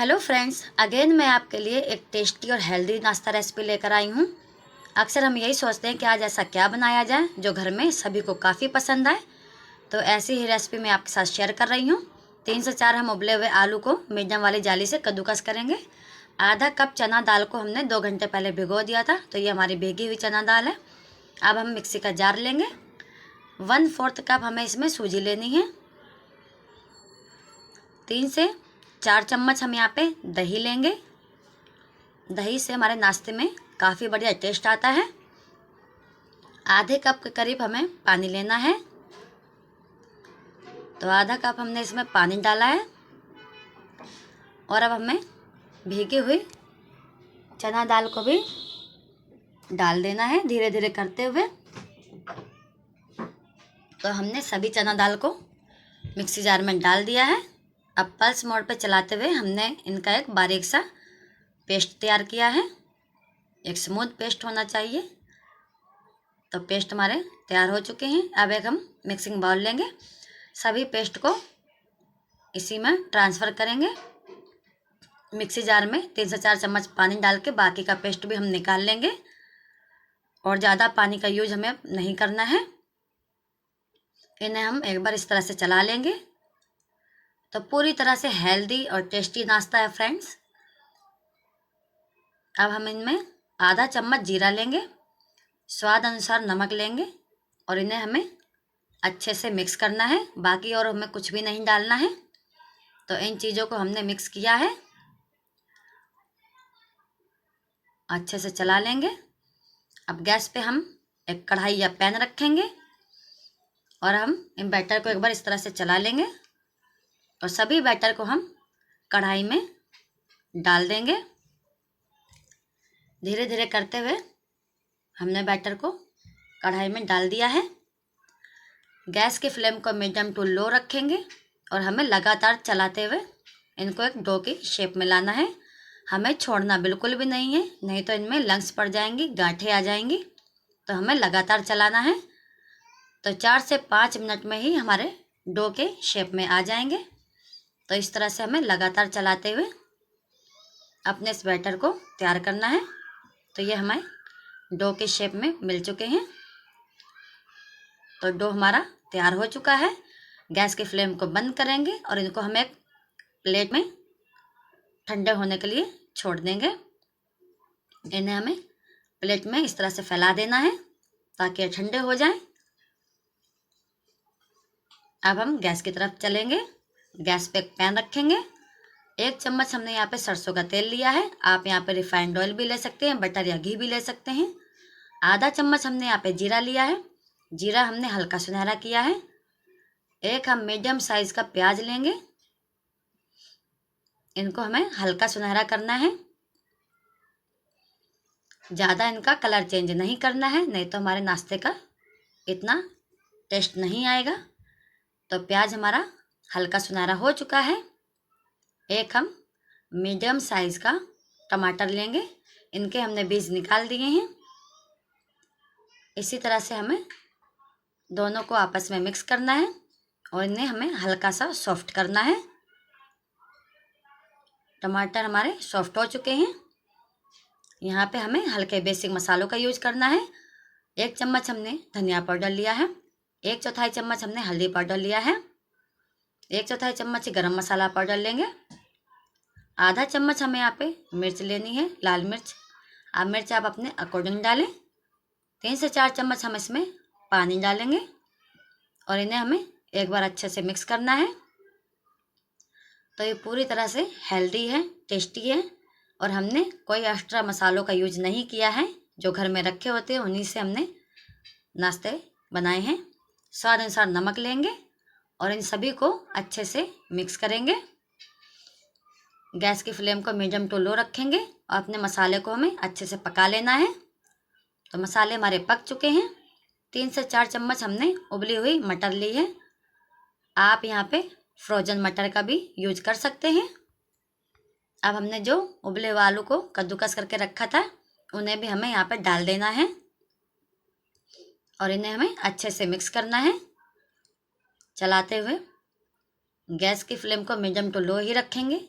Hello friends, again मैं आपके लिए एक टेस्टी और हेल्दी नाश्ता रेसिपी लेकर आई हूँ। अक्सर हम यही सोचते हैं कि आज ऐसा क्या बनाया जाए जो घर में सभी को काफ़ी पसंद आए। तो ऐसी ही रेसिपी मैं आपके साथ शेयर कर रही हूँ। 3 से 4 हम उबले हुए आलू को मीडियम वाली जाली से कद्दूकस करेंगे। आधा कप चना दाल को हमने 2 घंटे पहले भिगो दिया था, तो ये हमारी भीगी हुई चना दाल है। अब हम मिक्सी का जार लेंगे। 1/4 कप हमें इसमें सूजी लेनी है। 3 से 4 चम्मच हम यहाँ पे दही लेंगे। दही से हमारे नाश्ते में काफ़ी बढ़िया टेस्ट आता है। आधे कप के करीब हमें पानी लेना है, तो आधा कप हमने इसमें पानी डाला है। और अब हमें भीगी हुई चना दाल को भी डाल देना है धीरे धीरे करते हुए। तो हमने सभी चना दाल को मिक्सी जार में डाल दिया है। अब पल्स मोड पे चलाते हुए हमने इनका एक बारीक सा पेस्ट तैयार किया है। एक स्मूथ पेस्ट होना चाहिए। तो पेस्ट हमारे तैयार हो चुके हैं। अब एक हम मिक्सिंग बाउल लेंगे, सभी पेस्ट को इसी में ट्रांसफ़र करेंगे। मिक्सी जार में 3 से 4 चम्मच पानी डाल के बाकी का पेस्ट भी हम निकाल लेंगे। और ज़्यादा पानी का यूज हमें नहीं करना है। इन्हें हम एक बार इस तरह से चला लेंगे। तो पूरी तरह से हेल्दी और टेस्टी नाश्ता है फ्रेंड्स। अब हम इनमें आधा चम्मच जीरा लेंगे, स्वाद अनुसार नमक लेंगे और इन्हें हमें अच्छे से मिक्स करना है। बाकी और हमें कुछ भी नहीं डालना है। तो इन चीज़ों को हमने मिक्स किया है, अच्छे से चला लेंगे। अब गैस पे हम एक कढ़ाई या पैन रखेंगे और हम इन बैटर को एक बार इस तरह से चला लेंगे और सभी बैटर को हम कढ़ाई में डाल देंगे। धीरे धीरे करते हुए हमने बैटर को कढ़ाई में डाल दिया है। गैस की फ्लेम को मीडियम टू लो रखेंगे और हमें लगातार चलाते हुए इनको एक डो की शेप में लाना है। हमें छोड़ना बिल्कुल भी नहीं है, नहीं तो इनमें लंग्स पड़ जाएंगी, गांठें आ जाएंगी। तो हमें लगातार चलाना है। तो 4 से 5 मिनट में ही हमारे डो के शेप में आ जाएंगे। तो इस तरह से हमें लगातार चलाते हुए अपने इस बैटर को तैयार करना है। तो ये हमें डो के शेप में मिल चुके हैं। तो डो हमारा तैयार हो चुका है। गैस की फ्लेम को बंद करेंगे और इनको हम एक प्लेट में ठंडे होने के लिए छोड़ देंगे। इन्हें हमें प्लेट में इस तरह से फैला देना है ताकि ये ठंडे हो जाएं। अब हम गैस की तरफ चलेंगे। गैस पे एक पैन रखेंगे। 1 चम्मच हमने यहाँ पे सरसों का तेल लिया है। आप यहाँ पे रिफाइंड ऑयल भी ले सकते हैं, बटर या घी भी ले सकते हैं। आधा चम्मच हमने यहाँ पे जीरा लिया है। जीरा हमने हल्का सुनहरा किया है। एक हम मीडियम साइज का प्याज लेंगे, इनको हमें हल्का सुनहरा करना है। ज़्यादा इनका कलर चेंज नहीं करना है, नहीं तो हमारे नाश्ते का इतना टेस्ट नहीं आएगा। तो प्याज हमारा हल्का सुनहरा हो चुका है। एक हम मीडियम साइज का टमाटर लेंगे, इनके हमने बीज निकाल दिए हैं। इसी तरह से हमें दोनों को आपस में मिक्स करना है और इन्हें हमें हल्का सा सॉफ्ट करना है। टमाटर हमारे सॉफ्ट हो चुके हैं। यहाँ पे हमें हल्के बेसिक मसालों का यूज करना है। 1 चम्मच हमने धनिया पाउडर लिया है। 1/4 चम्मच हमने हल्दी पाउडर लिया है। 1/4 चम्मच गरम मसाला पाउडर लेंगे। आधा चम्मच हमें यहाँ पे मिर्च लेनी है, लाल मिर्च। आप मिर्च आप अपने अकॉर्डिंग डालें। 3 से 4 चम्मच हम इसमें पानी डालेंगे और इन्हें हमें एक बार अच्छे से मिक्स करना है। तो ये पूरी तरह से हेल्दी है, टेस्टी है और हमने कोई एक्स्ट्रा मसालों का यूज नहीं किया है। जो घर में रखे होते हैं उन्हीं से हमने नाश्ते बनाए हैं। स्वाद अनुसार नमक लेंगे और इन सभी को अच्छे से मिक्स करेंगे। गैस की फ्लेम को मीडियम टू लो रखेंगे और अपने मसाले को हमें अच्छे से पका लेना है। तो मसाले हमारे पक चुके हैं। 3 से 4 चम्मच हमने उबली हुई मटर ली है। आप यहाँ पे फ्रोजन मटर का भी यूज कर सकते हैं। अब हमने जो उबले हुए आलू को कद्दूकस करके रखा था उन्हें भी हमें यहाँ पे डाल देना है और इन्हें हमें अच्छे से मिक्स करना है चलाते हुए। गैस की फ्लेम को मीडियम टू लो ही रखेंगे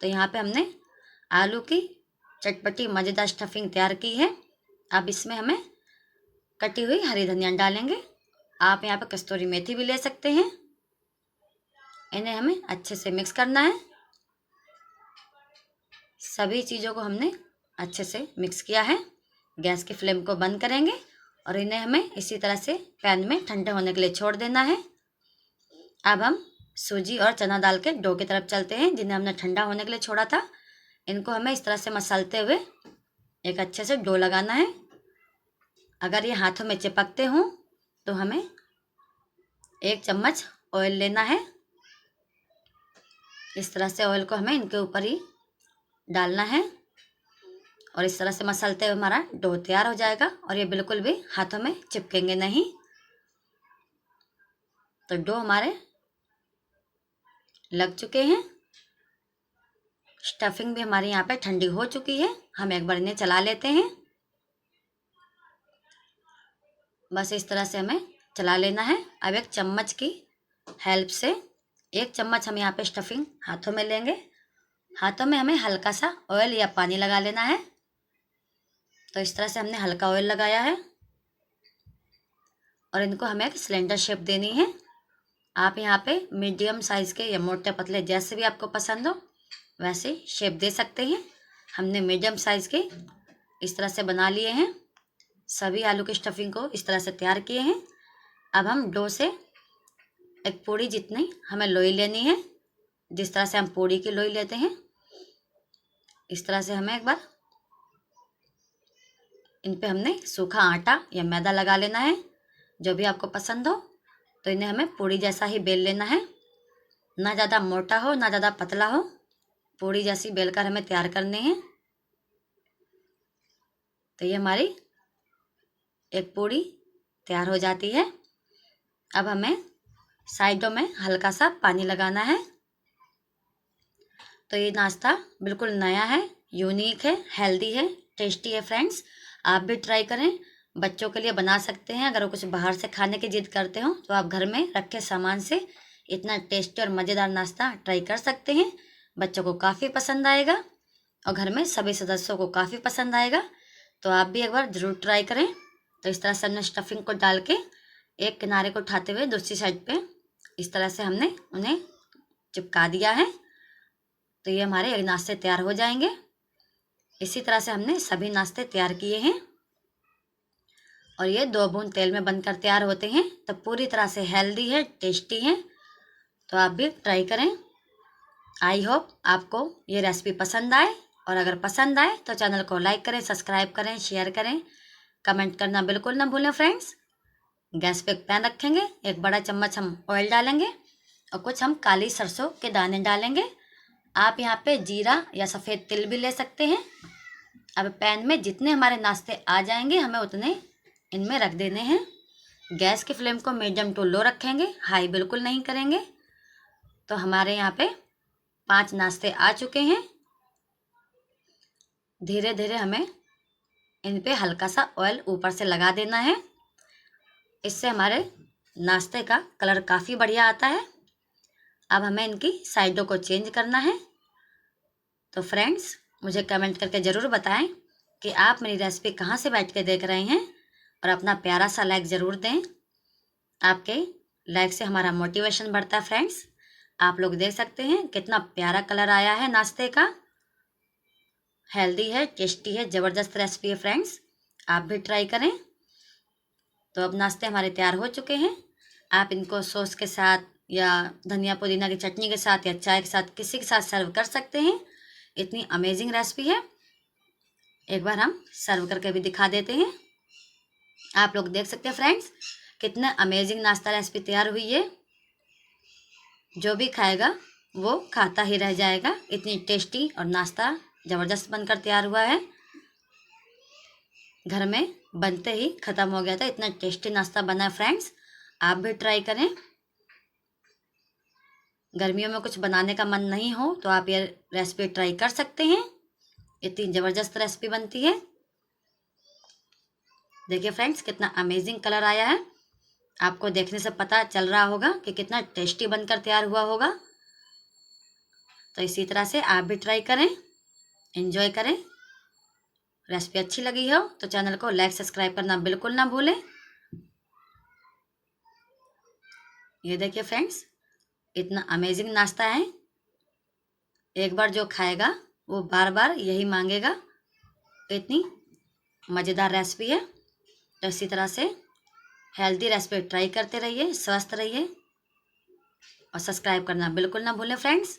तो यहाँ पे हमने आलू की चटपटी मज़ेदार स्टफिंग तैयार की है। अब इसमें हमें कटी हुई हरी धनिया डालेंगे। आप यहाँ पे कस्तूरी मेथी भी ले सकते हैं। इन्हें हमें अच्छे से मिक्स करना है। सभी चीज़ों को हमने अच्छे से मिक्स किया है। गैस की फ्लेम को बंद करेंगे और इन्हें हमें इसी तरह से पैन में ठंडे होने के लिए छोड़ देना है। अब हम सूजी और चना दाल के डो की तरफ चलते हैं, जिन्हें हमने ठंडा होने के लिए छोड़ा था। इनको हमें इस तरह से मसलते हुए एक अच्छे से डो लगाना है। अगर ये हाथों में चिपकते हों तो हमें 1 चम्मच ऑयल लेना है। इस तरह से ऑयल को हमें इनके ऊपर ही डालना है और इस तरह से मसलते हुए हमारा डो तैयार हो जाएगा और ये बिल्कुल भी हाथों में चिपकेंगे नहीं। तो डो हमारे लग चुके हैं। स्टफिंग भी हमारी यहाँ पे ठंडी हो चुकी है। हम एक बार इन्हें चला लेते हैं। बस इस तरह से हमें चला लेना है। अब एक चम्मच की हेल्प से 1 चम्मच हम यहाँ पे स्टफिंग हाथों में लेंगे। हाथों में हमें हल्का सा ऑयल या पानी लगा लेना है। तो इस तरह से हमने हल्का ऑयल लगाया है और इनको हमें एक सिलेंडर शेप देनी है। आप यहाँ पे मीडियम साइज़ के या मोटे पतले जैसे भी आपको पसंद हो वैसे शेप दे सकते हैं। हमने मीडियम साइज़ के इस तरह से बना लिए हैं। सभी आलू की स्टफिंग को इस तरह से तैयार किए हैं। अब हम डो से एक पूड़ी जितनी हमें लोई लेनी है, जिस तरह से हम पूड़ी की लोई लेते हैं। इस तरह से हमें एक बार इन पे हमने सूखा आटा या मैदा लगा लेना है, जो भी आपको पसंद हो। तो इन्हें हमें पूड़ी जैसा ही बेल लेना है, ना ज़्यादा मोटा हो ना ज़्यादा पतला हो। पूड़ी जैसी बेलकर हमें तैयार करने हैं। तो ये हमारी एक पूड़ी तैयार हो जाती है। अब हमें साइडों में हल्का सा पानी लगाना है। तो ये नाश्ता बिल्कुल नया है, यूनिक है, हेल्दी है, टेस्टी है फ्रेंड्स। आप भी ट्राई करें। बच्चों के लिए बना सकते हैं। अगर वो कुछ बाहर से खाने की जिद करते हो तो आप घर में रखे सामान से इतना टेस्टी और मज़ेदार नाश्ता ट्राई कर सकते हैं। बच्चों को काफ़ी पसंद आएगा और घर में सभी सदस्यों को काफ़ी पसंद आएगा। तो आप भी एक बार ज़रूर ट्राई करें। तो इस तरह से हमने स्टफिंग को डाल के एक किनारे को उठाते हुए दूसरी साइड पे इस तरह से हमने उन्हें चिपका दिया है। तो ये हमारे एक नाश्ते तैयार हो जाएंगे। इसी तरह से हमने सभी नाश्ते तैयार किए हैं और ये 2 बूंद तेल में बनकर तैयार होते हैं। तो पूरी तरह से हेल्दी है, टेस्टी है। तो आप भी ट्राई करें। आई होप आपको ये रेसिपी पसंद आए, और अगर पसंद आए तो चैनल को लाइक करें, सब्सक्राइब करें, शेयर करें, कमेंट करना बिल्कुल ना भूलें फ्रेंड्स। गैस पे एक पैन रखेंगे, 1 बड़ा चम्मच हम ऑयल डालेंगे और कुछ हम काली सरसों के दाने डालेंगे। आप यहाँ पे जीरा या सफ़ेद तिल भी ले सकते हैं। अब पैन में जितने हमारे नाश्ते आ जाएंगे हमें उतने इनमें रख देने हैं। गैस की फ्लेम को मीडियम टू लो रखेंगे, हाई बिल्कुल नहीं करेंगे। तो हमारे यहाँ पे 5 नाश्ते आ चुके हैं। धीरे धीरे हमें इन पे हल्का सा ऑयल ऊपर से लगा देना है। इससे हमारे नाश्ते का कलर काफ़ी बढ़िया आता है। अब हमें इनकी साइडों को चेंज करना है। तो फ्रेंड्स मुझे कमेंट करके ज़रूर बताएं कि आप मेरी रेसिपी कहाँ से बैठ के देख रहे हैं, और अपना प्यारा सा लाइक ज़रूर दें। आपके लाइक से हमारा मोटिवेशन बढ़ता है फ्रेंड्स। आप लोग देख सकते हैं कितना प्यारा कलर आया है नाश्ते का। हेल्दी है, टेस्टी है, ज़बरदस्त रेसिपी है फ्रेंड्स। आप भी ट्राई करें। तो अब नाश्ते हमारे तैयार हो चुके हैं। आप इनको सॉस के साथ या धनिया पुदीना की चटनी के साथ या चाय के साथ किसी के साथ सर्व कर सकते हैं। इतनी अमेजिंग रेसिपी है। एक बार हम सर्व करके भी दिखा देते हैं। आप लोग देख सकते हैं फ्रेंड्स कितना अमेजिंग नाश्ता रेसिपी तैयार हुई है। जो भी खाएगा वो खाता ही रह जाएगा। इतनी टेस्टी और नाश्ता ज़बरदस्त बनकर तैयार हुआ है। घर में बनते ही ख़त्म हो गया था, इतना टेस्टी नाश्ता बना है फ्रेंड्स। आप भी ट्राई करें। गर्मियों में कुछ बनाने का मन नहीं हो तो आप ये रेसिपी ट्राई कर सकते हैं। इतनी ज़बरदस्त रेसिपी बनती है। देखिए फ्रेंड्स कितना अमेजिंग कलर आया है। आपको देखने से पता चल रहा होगा कि कितना टेस्टी बनकर तैयार हुआ होगा। तो इसी तरह से आप भी ट्राई करें, एंजॉय करें। रेसिपी अच्छी लगी हो तो चैनल को लाइक सब्सक्राइब करना बिल्कुल ना भूलें। ये देखिए फ्रेंड्स, इतना अमेजिंग नाश्ता है, एक बार जो खाएगा वो बार बार यही मांगेगा। इतनी मज़ेदार रेसिपी है। तो इसी तरह से हेल्दी रेसिपी ट्राई करते रहिए, स्वस्थ रहिए और सब्सक्राइब करना बिल्कुल ना भूलें फ्रेंड्स।